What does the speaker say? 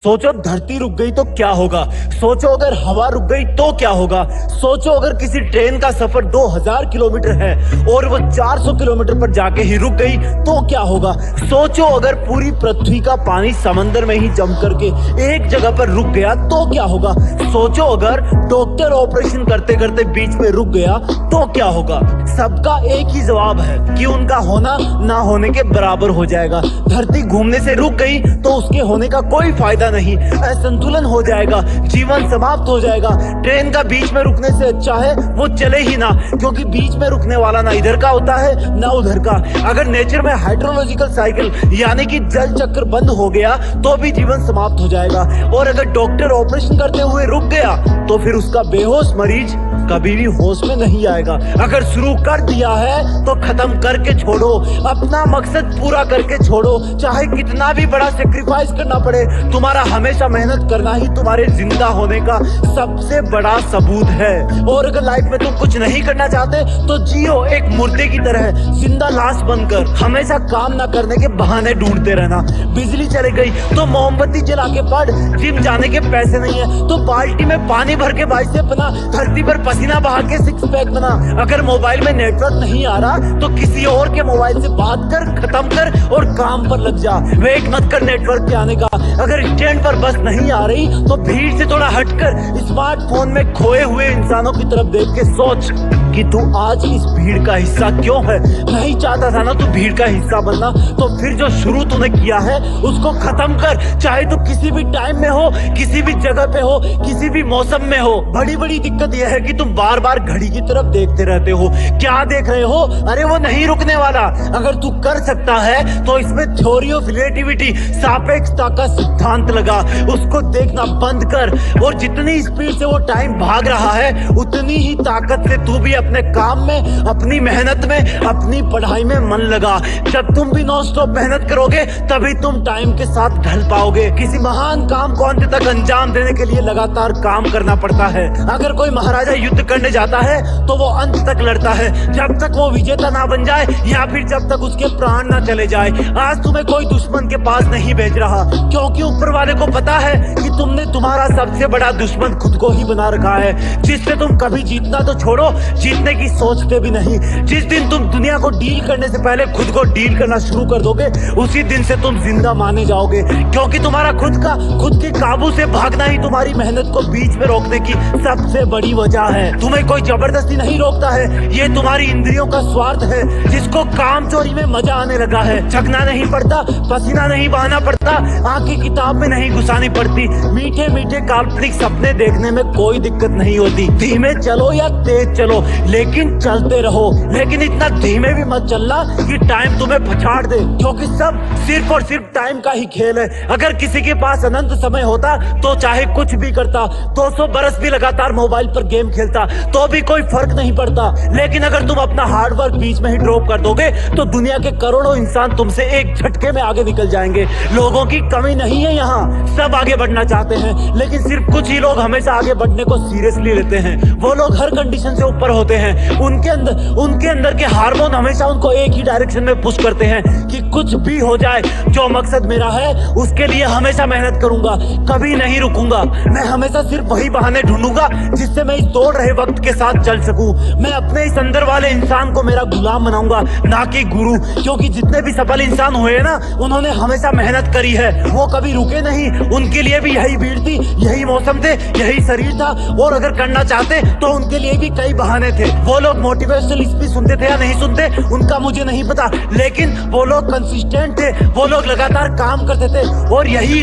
सोचो धरती रुक गई तो क्या होगा। सोचो अगर हवा रुक गई तो क्या होगा। सोचो अगर किसी ट्रेन का सफर 2000 किलोमीटर है और वो 400 किलोमीटर पर जाके ही रुक गई तो क्या होगा। सोचो अगर पूरी पृथ्वी का पानी समंदर में ही जम करके एक जगह पर रुक गया तो क्या होगा। सोचो अगर डॉक्टर ऑपरेशन करते करते बीच में रुक गया तो क्या होगा। सबका एक ही जवाब है कि उनका होना ना होने के बराबर हो जाएगा। धरती घूमने से रुक गई तो उसके होने का कोई फायदा नहीं, असंतुलन हो जाएगा, जीवन समाप्त हो जाएगा। ट्रेन का बीच में रुकने से अच्छा है वो चले ही ना, क्योंकि बीच में रुकने वाला ना इधर का होता है ना उधर का। अगर नेचर में हाइड्रोलॉजिकल साइकिल यानी कि जल चक्र बंद हो गया तो भी जीवन समाप्त हो जाएगा। और अगर डॉक्टर ऑपरेशन करते हुए रुक गया तो फिर उसका बेहोश मरीज कभी भी होश में नहीं आएगा। अगर शुरू कर दिया है तो खत्म करके छोड़ो, अपना मकसद पूरा करके छोड़ो, चाहे कितना भी बड़ा सेक्रीफाइस करना पड़े। तुम्हारा हमेशा मेहनत करना ही तुम्हारे जिंदा होने का सबसे बड़ा सबूत है। और अगर लाइफ में तुम कुछ नहीं करना चाहते तो जियो एक मुर्दे की तरह, जिंदा लाश बनकर। हमेशा काम ना करने के बहाने ढूंढते रहना। बिजली चली गई तो मोमबत्ती जला के पढ़, जिम जाने के पैसे नहीं है तो बाल्टी में पानी भर के बाइसेप बना, धरती पर पसीना बहा के सिक्स पैक बना। अगर मोबाइल में नेटवर्क नहीं आ रहा तो किसी और के मोबाइल से बात कर, खत्म कर और काम पर लग जा। वेट मत कर नेटवर्क के आने का। अगर स्टैंड पर बस नहीं आ रही तो भीड़ से थोड़ा हटकर स्मार्टफोन में खोए हुए इंसानों की तरफ देख के सोच कि तू आज इस भीड़ का हिस्सा क्यों है। नहीं चाहता था ना तू भीड़ का हिस्सा बनना, तो फिर जो शुरू तूने किया है उसको खत्म कर। चाहे तू किसी भी टाइम में हो, किसी भी जगह पे हो, किसी भी मौसम में हो। बड़ी बड़ी दिक्कत यह है कि तुम बार बार घड़ी की तरफ देखते रहते हो। क्या देख रहे हो? अरे वो नहीं रुकने वाला। अगर तू कर सकता है तो इसमें थ्योरी ऑफ रिलेटिविटी, सापेक्षता का सिद्धांत लगा, उसको देखना बंद कर। और जितनी स्पीड से वो टाइम भाग रहा है उतनी ही ताकत से तू भी अपने काम में, अपनी मेहनत में, अपनी पढ़ाई में मन लगा। जब तुम भी नॉन स्टॉप मेहनत करोगे तभी तुम टाइम के साथ ढल पाओगे। किसी महान काम को अंत तक अंजाम देने के लिए लगातार काम करना पड़ता है। अगर कोई महाराजा युद्ध करने जाता है तो वो अंत तक लड़ता है, जब तक वो विजेता ना बन जाए या फिर जब तक उसके प्राण ना चले जाए। आज तुम्हें कोई दुश्मन के पास नहीं भेज रहा, क्योंकि ऊपर वाले को पता है कि तुमने तुम्हारा सबसे बड़ा दुश्मन खुद को ही बना रखा है, जिससे तुम कभी जीतना तो छोड़ो, जीतने की सोचते भी नहीं। जिस दिन तुम दुनिया को डील करने से पहले खुद को डील करना शुरू कर दोगे उसी दिन से तुम जिंदा माने जाओगे, क्योंकि तुम्हारा खुद के काबू से भागना ही तुम्हारी मेहनत को बीच में रोकने की सबसे बड़ी वजह है। तुम्हें कोई जबरदस्ती नहीं रोकता है, ये तुम्हारी इंद्रियों का स्वार्थ है, जिसको काम चोरी में मजा आने लगा है। थकना नहीं पड़ता, पसीना नहीं बहाना पड़ता, आंखें किताब में नहीं घुसानी पड़ती, मीठे मीठे काल्पनिक सपने देखने में कोई दिक्कत नहीं होती। धीमे चलो या तेज चलो लेकिन चलते रहो, लेकिन इतना धीमे भी मत चलना कि टाइम तुम्हें पछाड़ दे, क्योंकि सब सिर्फ और सिर्फ टाइम का ही खेल है। अगर किसी के पास अनंत समय होता तो चाहे कुछ भी करता, 200 बरस भी लगातार मोबाइल पर गेम खेलता तो भी कोई फर्क नहीं पड़ता। लेकिन अगर तुम अपना हार्डवर्क बीच में ही ड्रॉप कर दोगे तो दुनिया के करोड़ों इंसान तुमसे एक झटके में आगे निकल जाएंगे। लोगों की कमी नहीं है यहाँ, सब आगे बढ़ना चाहते हैं, लेकिन सिर्फ कुछ ही लोग हमेशा आगे बढ़ने को सीरियसली लेते हैं। वो लोग हर कंडीशन से ऊपर होते हैं, उनके अंदर के हार्मोन हमेशा उनको एक ही डायरेक्शन में पुश करते हैं कि कुछ भी हो जाए, जो मकसद मेरा है उसके लिए हमेशा मेहनत करूंगा, कभी नहीं रुकूंगा। मैं हमेशा सिर्फ वही बहाने ढूंढूंगा जिससे मैं इस दौड़ रहे वक्त के साथ चल सकूं। मैं अपने इस अंदर वाले इंसान को मेरा गुलाम बनाऊंगा, ना कि गुरु, क्योंकि जितने भी सफल इंसान हुए ना उन्होंने हमेशा मेहनत करी है, वो कभी रुके नहीं। उनके लिए भी यही भीड़ थी, यही मौसम थे, यही शरीर था, और अगर करना चाहते तो उनके लिए भी कई बहाने थे। वो लोग मोटिवेशनल स्पीच सुनते थे या नहीं सुनते उनका मुझे नहीं पता, लेकिन वो लोग कंसिस्टेंट थे, वो लोग लगातार काम करते थे और यही